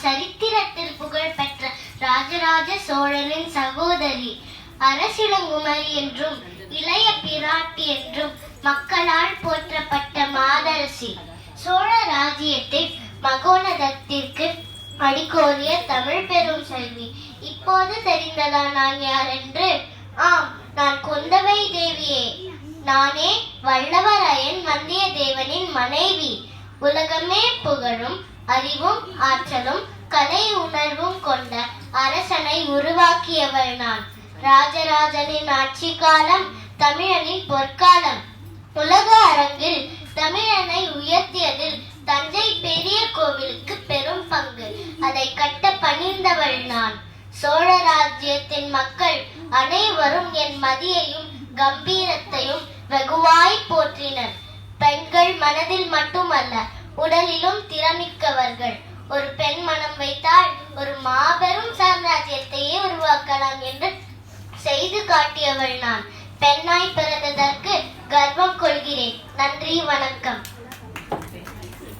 சரித்திரத்தில் புகழ்பெற்ற ராஜராஜ சோழனின் சகோதரி. அரசிளங்குமரி என்றும் இளைய பிராட்டி என்றும் மக்களால் போற்றப்பட்ட மாதரசி. சோழ ராஜ்யத்தில் மகோனதத்திற்கு அடிக்கோரிய தமிழ் பெரும் செல்வி. இப்போது தெரிந்ததா நான் யார் என்று? ஆம், நான் குந்தவை தேவியே. நானே வல்லவரையன் வந்தியத்தேவனின் மனைவி. உலகமே புகழும் அறிவும் ஆற்றலும் கலை உணர்வும் கொண்ட அரசனை உருவாக்கியவள் நான். ராஜராஜனின் ஆட்சி காலம் தமிழனின் பொற்காலம். உலக அரங்கில் தமிழனை உயர்த்தியதில் தஞ்சை பெரிய கோவிலுக்கு பெரும் பங்கு. அதை கட்ட பணிந்தவள் நான். சோழ ராஜ்யத்தின் மக்கள் அனைவரும் என் மதியையும் கம்பீரத்தையும் வெகுவாய் போற்றினர். பெண்கள் மனதில் மட்டுமல்ல, உடலிலும் திறமிக்கவர்கள். ஒரு பெண் மனம் வைத்தால் ஒரு மாபெரும் சாம்ராஜ்யத்தையே உருவாக்கலாம் என்று செய்து காட்டியவள் நான். பெண்ணாய் பிறந்ததற்கு கர்வம் கொள்கிறேன். நன்றி, வணக்கம்.